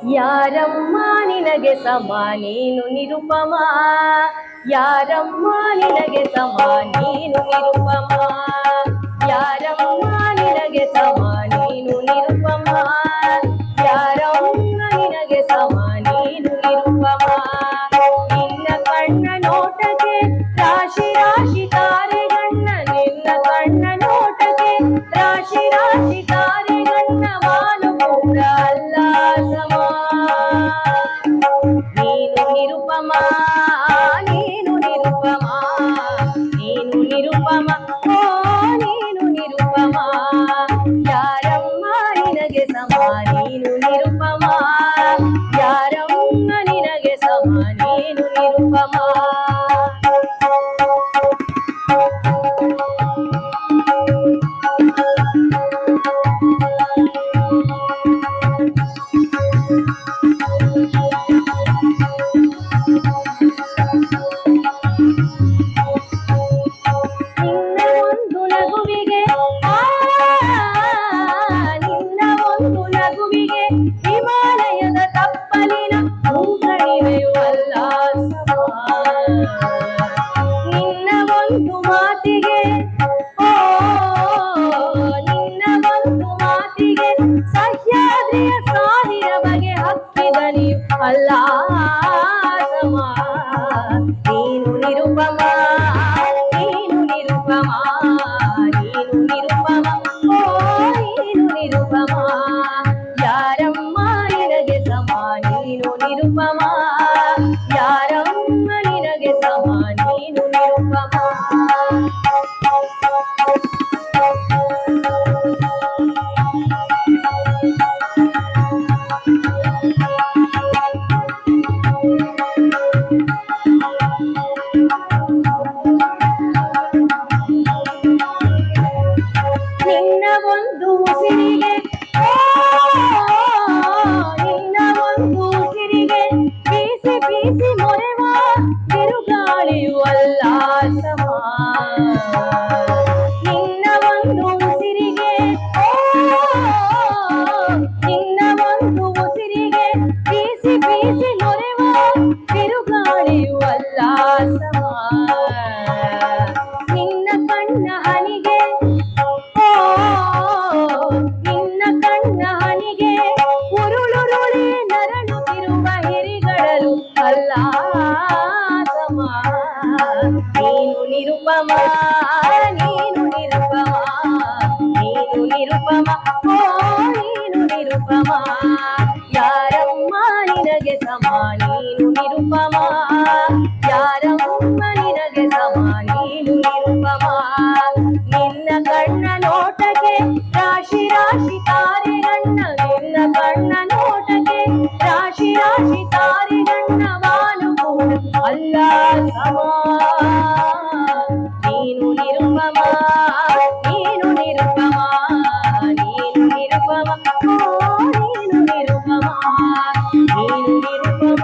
ಯಾರಮ್ಮ ನಿನಗೆ ಸಮ ನೀನು ನಿರುಪಮ, ಯಾರಮ್ಮ ನಿನಗೆ ಸಮ ನೀನು ನಿರುಪಮ, ಯಾರಮ್ಮ ನಿನಗೆ ಸಮ ನೀನು ನಿರುಪಮ, ಯಾರಮ್ಮ ನಿನಗೆ ಸಮ ನೀನು ನಿರುಪಮ. ನಿನ್ನ ಕಣ್ಣ ನೋಟಕ್ಕೆ ರಾಶಿ ರಾಶಿ ತಾರೆಗಣ್ಣ, ನಿನ್ನ ಕಣ್ಣ ನೋಟಕ್ಕೆ ರಾಶಿ ರಾಶಿ ತಾರೆಗಣ್ಣ, ವಾಲು ಕೂಡ ಅಲ್ಲ ಸಮ. ನೀನು ನಿರುಪಮ, ನೀನು ನಿರುಪಮ, ನೀನು ನಿರುಪಮ, ಓ ನೀನು ನಿರುಪಮ. ಯಾರಮ್ಮ ನಿನಗೆ ಸಮ ನೀನು ನಿರುಪಮ, ಯಾರಮ್ಮ ನಿನಗೆ ಸಮ ನೀನು ನಿರುಪಮ. ಹಿಮಾಲಯದ ತಪ್ಪಲಿನ ಹೂಗಳಿವೆಯು ಅಲ್ಲ ಸಮ. ನಿನ್ನ ಒಂದು ಮಾತಿಗೆ, ಓ ನಿನ್ನ ಒಂದು ಮಾತಿಗೆ ಸಹ್ಯಾದ್ರಿಯ ಸಾವಿರ ಬಗೆ ಹಕ್ಕಿದನಿಯು ಅಲ್ಲ ಸಮ. ನೀನು ನಿರುಪಮ, ನೀನು ನಿರುಪಮ, ನೀನು ನಿರುಪಮ, ಓ ನೀನು ನಿರುಪಮ. ಯಾರಮ್ಮ ನಿನಗೆ ಸಮ ನೀನು ನಿರುಪಮ, ಯಾರಮ್ಮ ನಿನಗೆ ಸಮ ನೀನು ನಿರುಪಮ. ನಿನ್ನ ಒಂದು ಉಸಿರಿಗೆ, ನಿನ್ನ ಒಂದು ಉಸಿರಿಗೆ ಬೀಸಿ ಬೀಸಿ ಮೊರೆವ ಬಿರುಗಾಳಿಯು ಅಲ್ಲ ಸಮ. ನಿನ್ನ ಒಂದು ಉಸಿರಿಗೆ, ನಿನ್ನ ಒಂದು ಉಸಿರಿಗೆ ಬೀಸಿ ಬೀಸಿ ಮೊರೆವ ಬಿರುಗಾಳಿಯು ಅಲ್ಲ ಸಮ. ನಿನ್ನ ಕಣ್ಣ ಹನಿಗೆ, ನಿನ್ನ ಕಣ್ಣ ಹನಿಗೆ ಉರುಳುರುಳಿ ನರಳುತ್ತಿರುವ ಹಿರಿಗಳಲು ಅಲ್ಲ ಸಮ. ನೀನು ನಿರುಪಮ, ನೀನು ನಿರುಪಮ, ನೀನು ನಿರುಪಮ, ಓ ನೀನು ನಿರುಪಮ. ಯಾರಮ್ಮ ನಿನಗೆ ಸಮ ನೀನು ನಿರುಪಮ, ಯಾರಮ್ಮ ನಿನಗೆ ಸಮ ನೀನು ನಿರುಪಮ. ನಿನ್ನ ಕಣ್ಣ ನೋಟಕ್ಕೆ ರಾಶಿ ರಾಶಿ ತಾರೆಗಣ್ಣ, ನಿನ್ನ ಕಣ್ಣ ನೋಟಕ್ಕೆ ರಾಶಿ ರಾಶಿ ತಾರೆಗಣ್ಣ, ವಾಲು ಕೂಡ ಅಲ್ಲ ಸಮ. ನೀನು ನಿರುಪಮ, ನೀನು ನಿರುಪಮ, ನೀನು ನಿರುಪಮ, ಓ ನೀನು ನಿರುಪಮ, ನೀನು ನಿರುಪಮ.